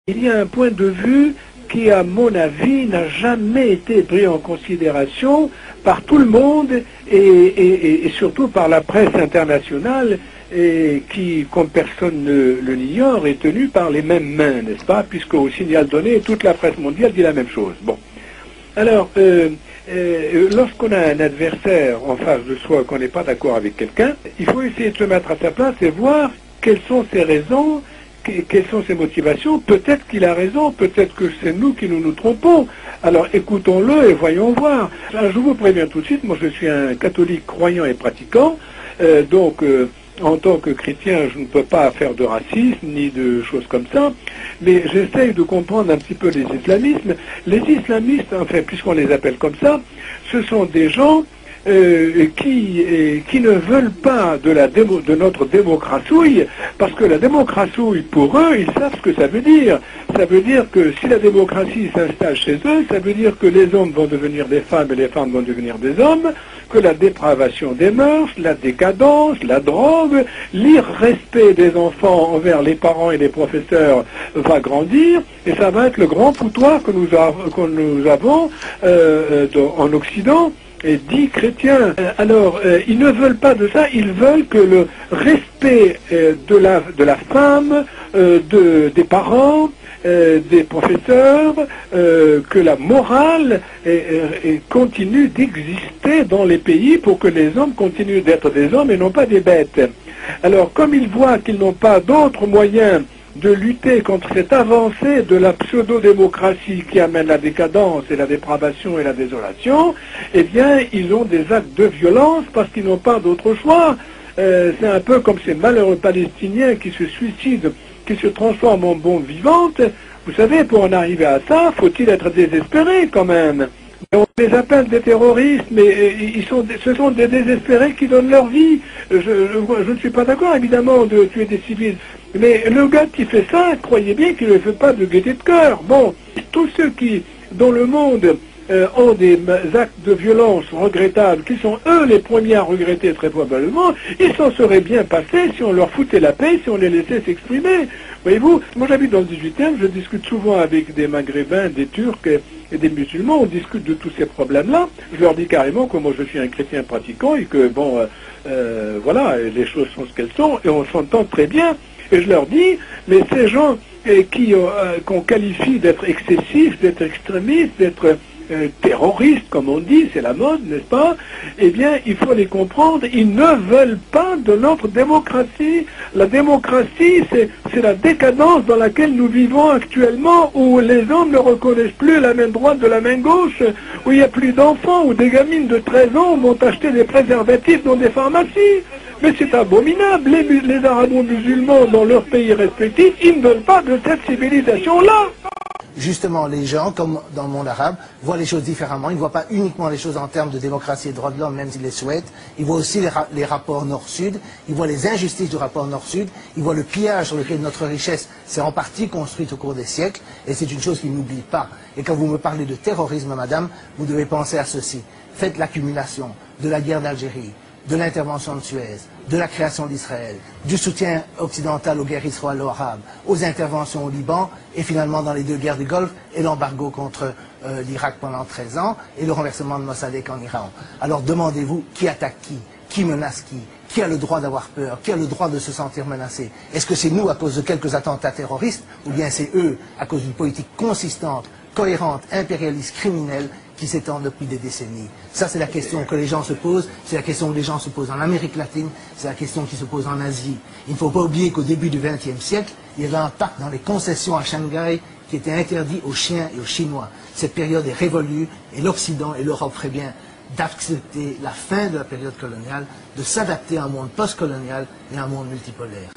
Il y a un point de vue qui, à mon avis, n'a jamais été pris en considération par tout le monde et surtout par la presse internationale et qui, comme personne ne l'ignore, est tenue par les mêmes mains, n'est-ce pas? Puisque au signal donné, toute la presse mondiale dit la même chose. Bon. Alors, lorsqu'on a un adversaire en face de soi, qu'on n'est pas d'accord avec quelqu'un, il faut essayer de se mettre à sa place et voir quelles sont ses raisons, quelles sont ses motivations. Peut-être qu'il a raison, peut-être que c'est nous qui nous trompons. Alors écoutons-le et voyons voir. Alors, je vous préviens tout de suite, moi je suis un catholique croyant et pratiquant, donc en tant que chrétien, je ne peux pas faire de racisme ni de choses comme ça, mais j'essaye de comprendre un petit peu les islamismes. Les islamistes, enfin, puisqu'on les appelle comme ça, ce sont des gens qui ne veulent pas de notre démocratie, parce que la démocratie, pour eux, ils savent ce que ça veut dire. Ça veut dire que si la démocratie s'installe chez eux, ça veut dire que les hommes vont devenir des femmes et les femmes vont devenir des hommes, que la dépravation des mœurs, la décadence, la drogue, l'irrespect des enfants envers les parents et les professeurs va grandir, et ça va être le grand foutoir que nous avons en Occident, et dit chrétiens. Alors, ils ne veulent pas de ça, ils veulent que le respect de la femme, des parents, des professeurs, que la morale continue d'exister dans les pays pour que les hommes continuent d'être des hommes et non pas des bêtes. Alors, comme ils voient qu'ils n'ont pas d'autres moyens de lutter contre cette avancée de la pseudo-démocratie qui amène la décadence et la dépravation et la désolation, eh bien, ils ont des actes de violence parce qu'ils n'ont pas d'autre choix. C'est un peu comme ces malheureux Palestiniens qui se suicident, qui se transforment en bombes vivantes. Vous savez, pour en arriver à ça, faut-il être désespéré quand même. On les appelle des terroristes, mais ce sont des désespérés qui donnent leur vie. Je ne suis pas d'accord, évidemment, de tuer des civils. Mais le gars qui fait ça, croyez bien qu'il ne fait pas de gaieté de cœur. Bon, tous ceux qui, dans le monde, ont des actes de violence regrettables, qui sont eux les premiers à regretter très probablement, ils s'en seraient bien passés si on leur foutait la paix, si on les laissait s'exprimer. Voyez-vous, moi j'habite dans le 18e, je discute souvent avec des Maghrébins, des Turcs et des musulmans, on discute de tous ces problèmes-là. Je leur dis carrément que moi je suis un chrétien pratiquant et que, bon, voilà, les choses sont ce qu'elles sont et on s'entend très bien. Et je leur dis, mais ces gens qu'on qualifie d'être excessifs, d'être extrémistes, d'être terroristes, comme on dit, c'est la mode, n'est-ce pas? Eh bien, il faut les comprendre, ils ne veulent pas de notre démocratie. La démocratie, c'est la décadence dans laquelle nous vivons actuellement, où les hommes ne reconnaissent plus la main droite de la main gauche, où il n'y a plus d'enfants, où des gamines de 13 ans vont acheter des préservatifs dans des pharmacies. Mais c'est abominable, les arabo-musulmans dans leurs pays respectifs, ils ne veulent pas de cette civilisation-là. Justement, les gens, comme dans le monde arabe, voient les choses différemment. Ils ne voient pas uniquement les choses en termes de démocratie et de droits de l'homme, même s'ils les souhaitent. Ils voient aussi les rapports nord-sud. Ils voient les injustices du rapport nord-sud. Ils voient le pillage sur lequel notre richesse s'est en partie construite au cours des siècles. Et c'est une chose qu'ils n'oublient pas. Et quand vous me parlez de terrorisme, madame, vous devez penser à ceci. Faites l'accumulation de la guerre d'Algérie, de l'intervention de Suez, de la création d'Israël, du soutien occidental aux guerres israélo-arabes, aux interventions au Liban, et finalement dans les deux guerres du Golfe, et l'embargo contre l'Irak pendant 13 ans, et le renversement de Mossadegh en Iran. Alors demandez-vous, qui attaque qui menace qui a le droit d'avoir peur, qui a le droit de se sentir menacé? Est-ce que c'est nous à cause de quelques attentats terroristes, ou bien c'est eux à cause d'une politique consistante, cohérente, impérialiste, criminelle, qui s'étend depuis des décennies? Ça, c'est la question que les gens se posent, c'est la question que les gens se posent en Amérique latine, c'est la question qui se pose en Asie. Il ne faut pas oublier qu'au début du XXe siècle, il y avait un pacte dans les concessions à Shanghai qui était interdit aux Chiens et aux Chinois. Cette période est révolue et l'Occident et l'Europe feraient bien d'accepter la fin de la période coloniale, de s'adapter à un monde post-colonial et à un monde multipolaire.